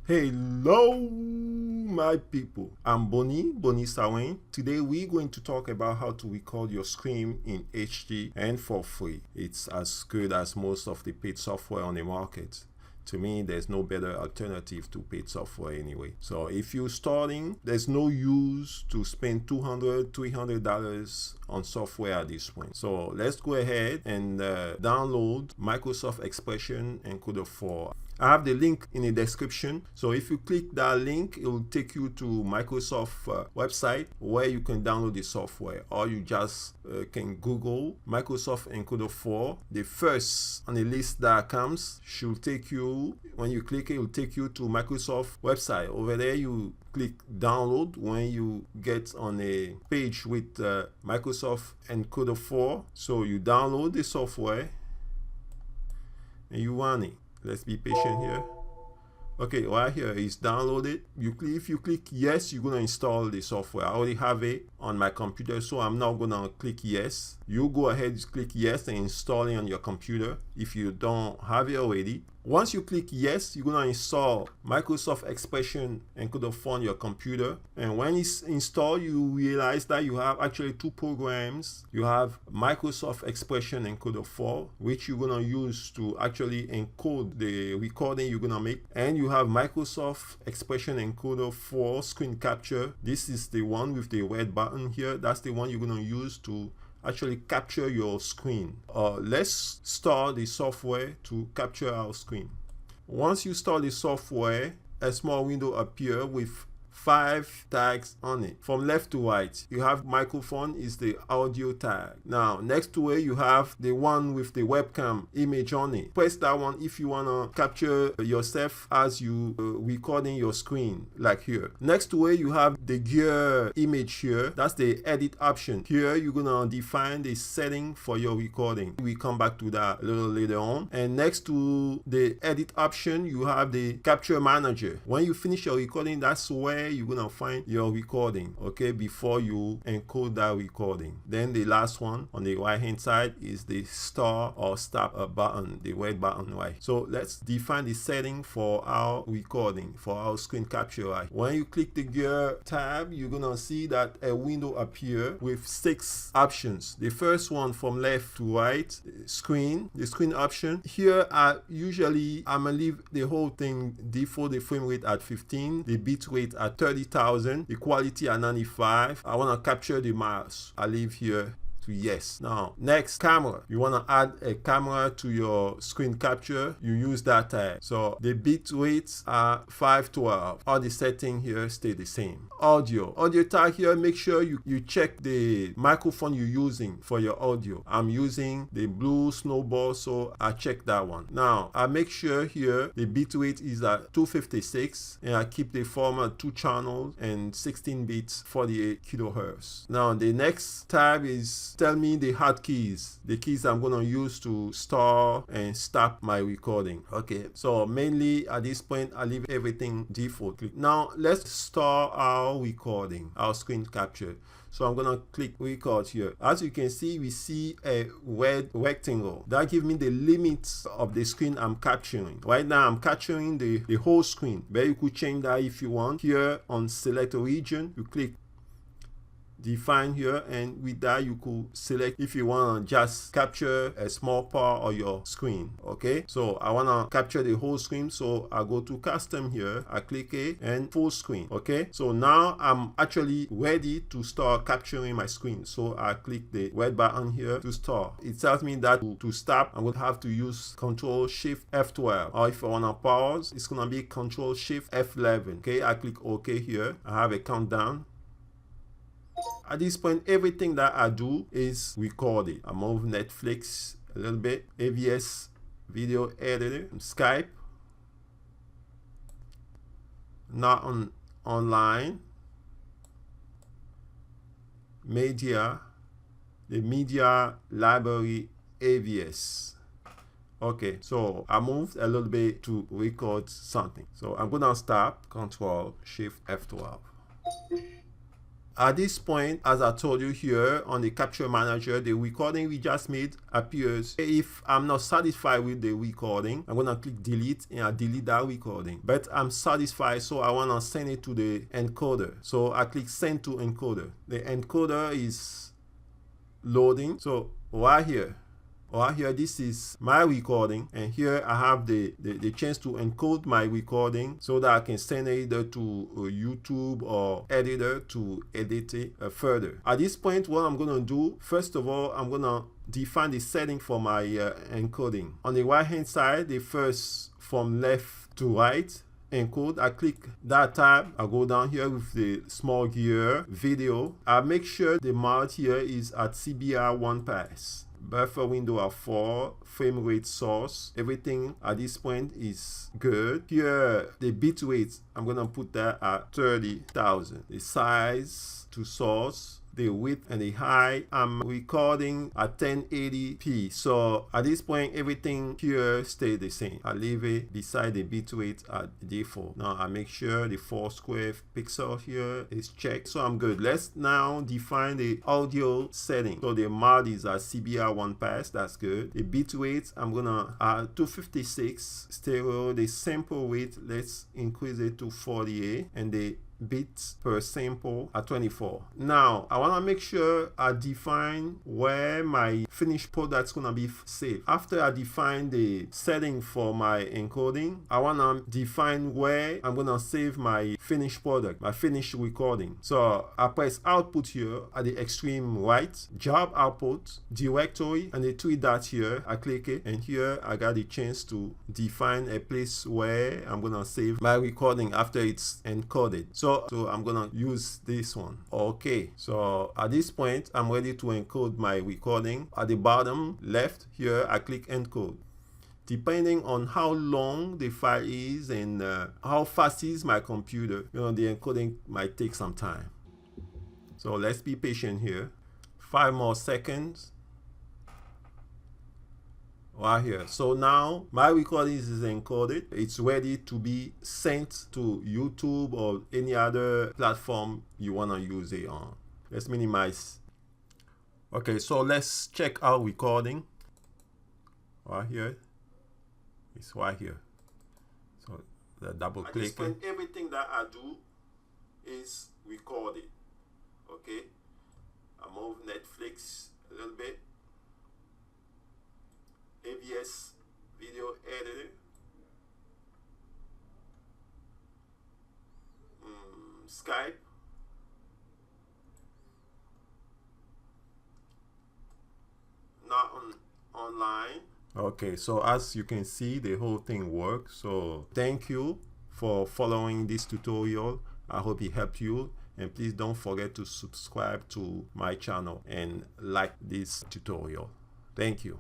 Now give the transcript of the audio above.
Hello, my people. I'm Bonnie Sawen. Today we're going to talk about how to record your screen in HD and for free. It's as good as most of the paid software on the market. To me, there's no better alternative to paid software anyway. So if you're starting, there's no use to spend $200, $300 on software at this point. So let's go ahead and download Microsoft Expression Encoder 4. I have the link in the description. So if you click that link, it will take you to Microsoft website where you can download the software, or you just can Google Microsoft Encoder 4. The first on the list that comes should take you, when you click it will take you to Microsoft website. Over there you click download. When you get on a page with Microsoft Encoder 4, so you download the software and you run it. Let's be patient here. Okay, right here is downloaded. If you click yes, you're gonna install the software. I already have it on my computer, so I'm not gonna click yes. You go ahead, click yes and install it on your computer if you don't have it already. Once you click yes, you're gonna install Microsoft Expression Encoder 4 on your computer. And when it's installed, you realize that you have actually two programs. You have Microsoft Expression Encoder 4, which you're gonna use to actually encode the recording you're gonna make. And you have Microsoft Expression Encoder 4 screen capture. This is the one with the red button here. That's the one you're gonna use to actually capture your screen. Let's start the software to capture our screen. Once you start the software, a small window appears with 5 tags on it. From left to right, you have microphone is the audio tag. Now next to it you have the one with the webcam image on it. Press that one if you want to capture yourself as you recording your screen, like here. Next to it you have the gear image here. That's the edit option. Here you're gonna define the setting for your recording. We come back to that a little later on. And next to the edit option you have the capture manager. When you finish your recording, that's where you're gonna find your recording, okay, before you encode that recording. Then the last one on the right hand side is the star or stop button, the red button, right? So let's define the setting for our recording, for our screen capture, right? When you click the gear tab, you're gonna see that a window appear with 6 options. The first one from left to right, the screen option. Here I'm gonna leave the whole thing default, the frame rate at 15, the bit rate at 30,000, the quality at 95. I want to capture the mouse. I leave here to yes. Now next, camera. You want to add a camera to your screen capture, you use that tag. So the bit rates are 512. All the settings here stay the same. Audio tag here, make sure you check the microphone you're using for your audio. I'm using the Blue Snowball, so I check that one. Now I make sure here the bit rate is at 256 and I keep the format 2 channels and 16 bits, 48 kilohertz. Now the next tab is tell me the hotkeys, the keys I'm going to use to start and stop my recording. Okay, so mainly at this point I leave everything default. Now let's start our recording, our screen capture. So I'm gonna click record here. As you can see, we see a red rectangle that gives me the limits of the screen I'm capturing. Right now I'm capturing the whole screen, but you could change that if you want. Here on select a region, you click define here, and with that you could select if you want to just capture a small part of your screen. Okay, so I want to capture the whole screen, so I go to custom here, I click it and full screen. Okay, so now I'm actually ready to start capturing my screen, so I click the red button here to start. It tells me that to stop I'm going to have to use Control Shift F12, or if I want to pause it's going to be Control Shift F11. Okay, I click OK here. I have a countdown. At this point, everything that I do is recorded. I move Netflix a little bit, AVS video editor, Skype, not online, media, the media library AVS. Okay, so I moved a little bit to record something. So I'm gonna stop, Control Shift F12. at this point, as I told you here on the capture manager, the recording we just made appears. If I'm not satisfied with the recording, I'm gonna click delete and I delete that recording. But I'm satisfied, so I wanna send it to the encoder. So I click send to encoder. The encoder is loading. So right here, this is my recording, and here I have the chance to encode my recording so that I can send it either to YouTube or editor to edit it further. At this point, what I'm gonna do, first of all, I'm gonna define the setting for my encoding. On the right hand side, the first from left to right encode, I click that tab, I go down here with the small gear video. I make sure the mode here is at CBR 1 pass. Buffer window at 4, frame rate source, everything at this point is good. Here the bit rate, I'm gonna put that at 30,000. The size to source, the width and the height, I'm recording at 1080p. So at this point, everything here stay the same. I leave it beside the bitrate at default. Now I make sure the 4 square pixel here is checked. So I'm good. Let's now define the audio setting. So the mod is at CBR 1 pass. That's good. The bitrate, I'm gonna add 256 stereo. The sample rate, let's increase it to 48, and the bits per sample at 24. Now I want to make sure I define where my finished product's gonna be saved. After I define the setting for my encoding, I want to define where I'm gonna save my finished product, my finished recording. So I press output here at the extreme right, job output, directory, and the 3 dots here. I click it, and here I got the chance to define a place where I'm gonna save my recording after it's encoded. So I'm gonna use this one. Okay, so at this point I'm ready to encode my recording. At the bottom left here, I click encode. Depending on how long the file is and how fast is my computer, the encoding might take some time. So let's be patient here. 5 more seconds. Right here. So now my recording is encoded. It's ready to be sent to YouTube or any other platform you want to use it on. Let's minimize. Okay, so let's check our recording. Right here. It's right here. So the double click. Everything that I do is recorded. Okay. I move Netflix a little bit. AVS video editor, Skype, not online. Okay, so as you can see, the whole thing works. So thank you for following this tutorial. I hope it helped you, and please don't forget to subscribe to my channel and like this tutorial. Thank you.